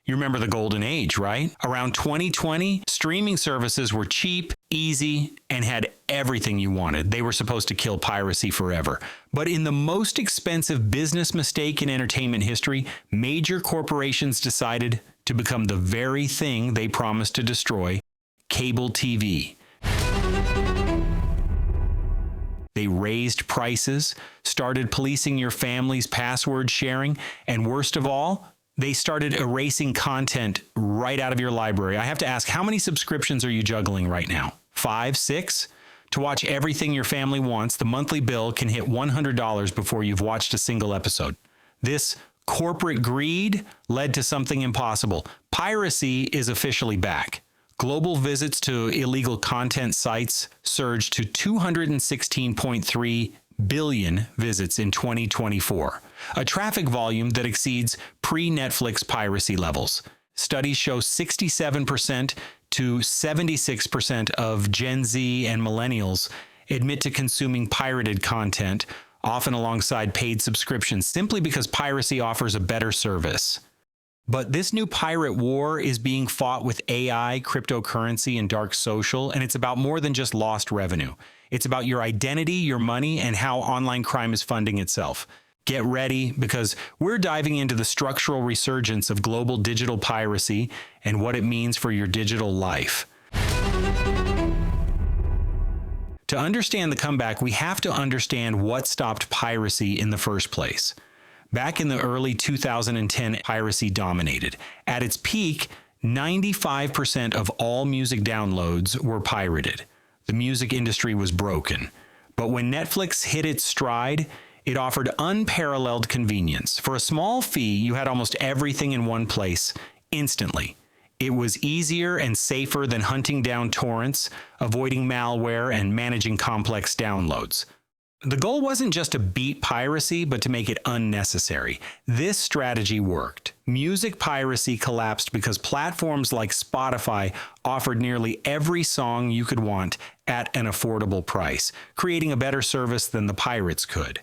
You remember the golden age, right? Around 2020, streaming services were cheap, easy, and had everything you wanted. They were supposed to kill piracy forever. But in the most expensive business mistake in entertainment history, major corporations decided to become the very thing they promised to destroy: cable TV. They raised prices, started policing your family's password sharing, and worst of all, they started erasing content right out of your library. I have to ask, how many subscriptions are you juggling right now? 5, 6? To watch everything your family wants, the monthly bill can hit $100 before you've watched a single episode. This corporate greed led to something impossible. Piracy is officially back. Global visits to illegal content sites surged to 216.3 billion visits in 2024, a traffic volume that exceeds pre-Netflix piracy levels. Studies show 67% to 76% of Gen Z and millennials admit to consuming pirated content, often alongside paid subscriptions, simply because piracy offers a better service. But this new pirate war is being fought with AI, cryptocurrency, and dark social, and it's about more than just lost revenue. It's about your identity, your money, and how online crime is funding itself. Get ready, because we're diving into the structural resurgence of global digital piracy and what it means for your digital life. To understand the comeback, we have to understand what stopped piracy in the first place. Back in the early 2010, piracy dominated. At its peak, 95% of all music downloads were pirated. The music industry was broken. But when Netflix hit its stride, it offered unparalleled convenience. For a small fee, you had almost everything in one place, instantly. It was easier and safer than hunting down torrents, avoiding malware, and managing complex downloads. The goal wasn't just to beat piracy, but to make it unnecessary. This strategy worked. Music piracy collapsed because platforms like Spotify offered nearly every song you could want at an affordable price, creating a better service than the pirates could.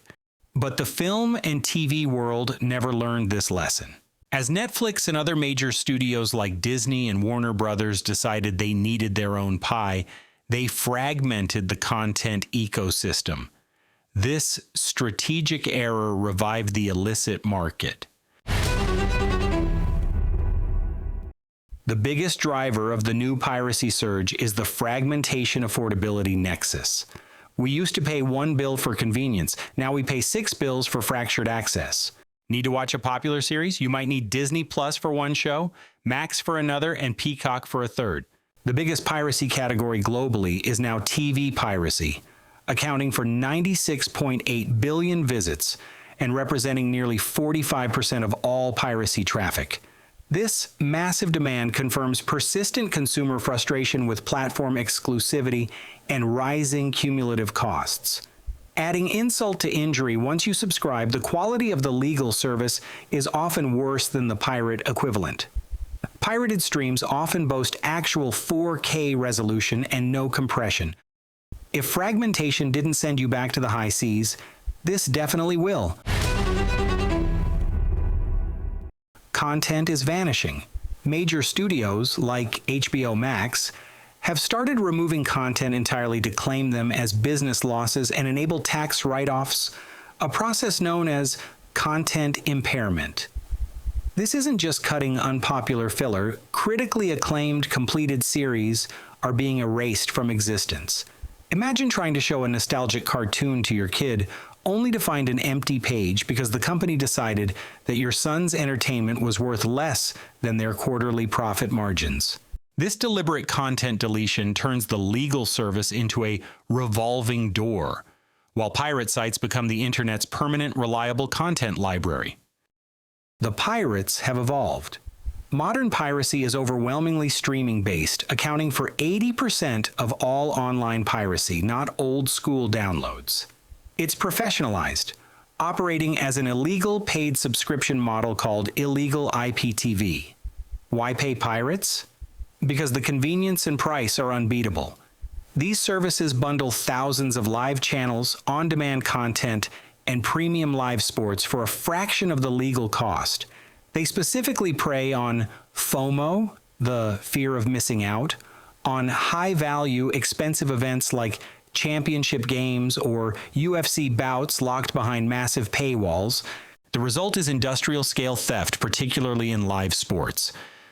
But the film and TV world never learned this lesson. As Netflix and other major studios like Disney and Warner Brothers decided they needed their own pie, they fragmented the content ecosystem. This strategic error revived the illicit market. The biggest driver of the new piracy surge is the fragmentation affordability nexus. We used to pay one bill for convenience. Now we pay 6 bills for fractured access. Need to watch a popular series? You might need Disney Plus for one show, Max for another, and Peacock for a third. The biggest piracy category globally is now TV piracy, accounting for 96.8 billion visits and representing nearly 45% of all piracy traffic. This massive demand confirms persistent consumer frustration with platform exclusivity and rising cumulative costs. Adding insult to injury, once you subscribe, the quality of the legal service is often worse than the pirate equivalent. Pirated streams often boast actual 4K resolution and no compression. If fragmentation didn't send you back to the high seas, this definitely will. Content is vanishing. Major studios, like HBO Max, have started removing content entirely to claim them as business losses and enable tax write-offs, a process known as content impairment. This isn't just cutting unpopular filler. Critically acclaimed completed series are being erased from existence. Imagine trying to show a nostalgic cartoon to your kid only to find an empty page because the company decided that your son's entertainment was worth less than their quarterly profit margins. This deliberate content deletion turns the legal service into a revolving door, while pirate sites become the internet's permanent, reliable content library. The pirates have evolved. Modern piracy is overwhelmingly streaming-based, accounting for 80% of all online piracy, not old-school downloads. It's professionalized, operating as an illegal paid subscription model called illegal IPTV. Why pay pirates? Because the convenience and price are unbeatable. These services bundle thousands of live channels, on-demand content, and premium live sports for a fraction of the legal cost. They specifically prey on FOMO, the fear of missing out, on high-value, expensive events like championship games or UFC bouts locked behind massive paywalls. The result is industrial-scale theft, particularly in live sports.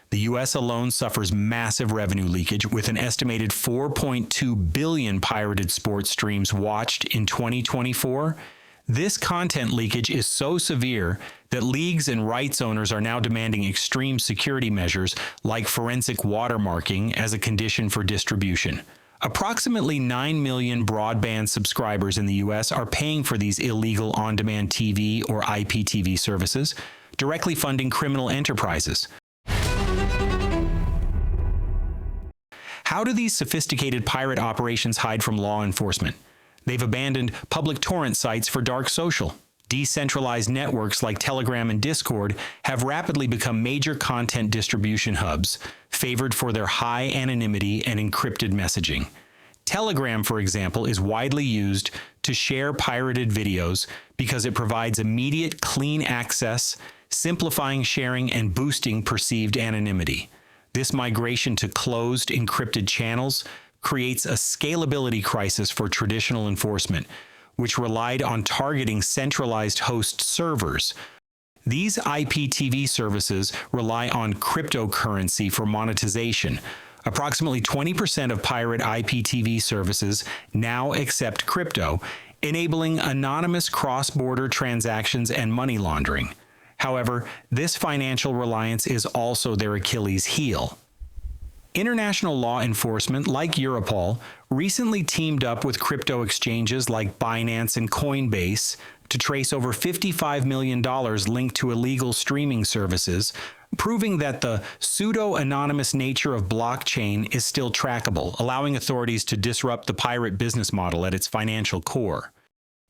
The U.S. alone suffers massive revenue leakage, with an estimated 4.2 billion pirated sports streams watched in 2024. This content leakage is so severe that leagues and rights owners are now demanding extreme security measures like forensic watermarking as a condition for distribution. Approximately 9 million broadband subscribers in the U.S. are paying for these illegal on-demand TV or IPTV services, directly funding criminal enterprises. How do these sophisticated pirate operations hide from law enforcement? They've abandoned public torrent sites for dark social. Decentralized networks like Telegram and Discord have rapidly become major content distribution hubs, favored for their high anonymity and encrypted messaging. Telegram, for example, is widely used to share pirated videos because it provides immediate, clean access, simplifying sharing and boosting perceived anonymity. This migration to closed, encrypted channels creates a scalability crisis for traditional enforcement, which relied on targeting centralized host servers. These IPTV services rely on cryptocurrency for monetization. Approximately 20% of pirate IPTV services now accept crypto, enabling anonymous cross-border transactions and money laundering. However, this financial reliance is also their Achilles heel. International law enforcement, like Europol, recently teamed up with crypto exchanges like Binance and Coinbase to trace over $55 million linked to illegal streaming services, proving that the pseudo-anonymous nature of blockchain is still trackable, allowing authorities to disrupt the pirate business model at its financial core.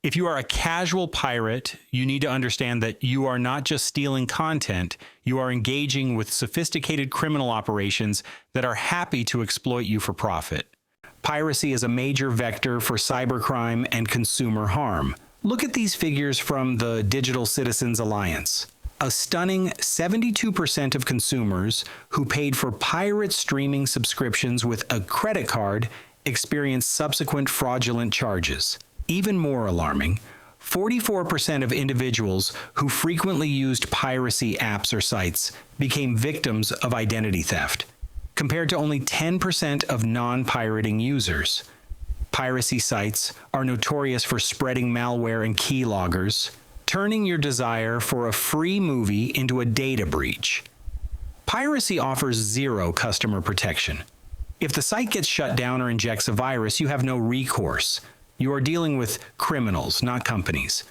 If you are a casual pirate, you need to understand that you are not just stealing content, you are engaging with sophisticated criminal operations that are happy to exploit you for profit. Piracy is a major vector for cybercrime and consumer harm. Look at these figures from the Digital Citizens Alliance. A stunning 72% of consumers who paid for pirate streaming subscriptions with a credit card experienced subsequent fraudulent charges. Even more alarming, 44% of individuals who frequently used piracy apps or sites became victims of identity theft, compared to only 10% of non-pirating users. Piracy sites are notorious for spreading malware and keyloggers, turning your desire for a free movie into a data breach. Piracy offers zero customer protection. If the site gets shut down or injects a virus, you have no recourse. You are dealing with criminals, not companies.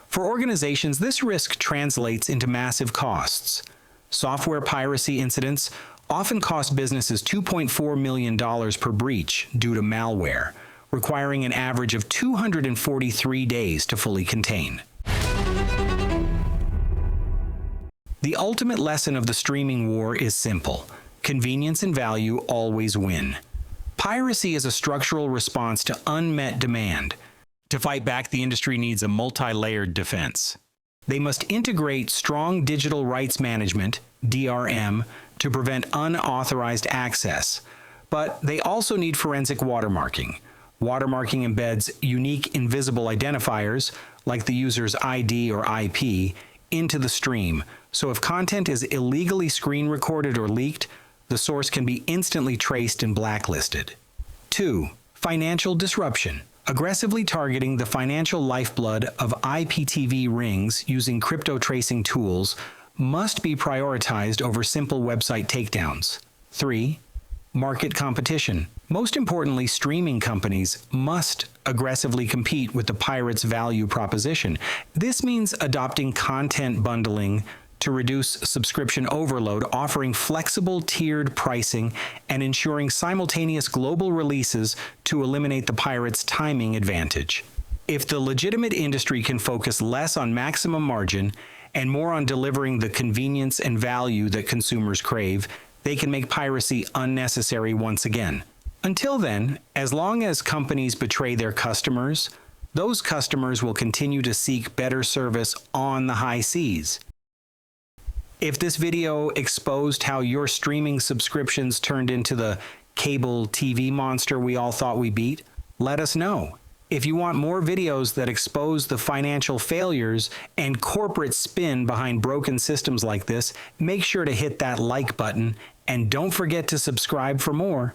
For organizations, this risk translates into massive costs. Software piracy incidents often cost businesses $2.4 million per breach due to malware, requiring an average of 243 days to fully contain. The ultimate lesson of the streaming war is simple. Convenience and value always win. Piracy is a structural response to unmet demand. To fight back, the industry needs a multi-layered defense. They must integrate strong digital rights management, DRM, to prevent unauthorized access. But they also need forensic watermarking. Watermarking embeds unique invisible identifiers, like the user's ID or IP, into the stream. So if content is illegally screen recorded or leaked, the source can be instantly traced and blacklisted. 2. Financial disruption. Aggressively targeting the financial lifeblood of IPTV rings using crypto tracing tools must be prioritized over simple website takedowns. 3. Market competition. Most importantly, streaming companies must aggressively compete with the pirates' value proposition. This means adopting content bundling to reduce subscription overload, offering flexible tiered pricing, and ensuring simultaneous global releases to eliminate the pirates' timing advantage. If the legitimate industry can focus less on maximum margin and more on delivering the convenience and value that consumers crave, they can make piracy unnecessary once again. Until then, as long as companies betray their customers, those customers will continue to seek better service on the high seas. If this video exposed how your streaming subscriptions turned into the cable TV monster we all thought we beat, let us know. If you want more videos that expose the financial failures and corporate spin behind broken systems like this, make sure to hit that like button and don't forget to subscribe for more.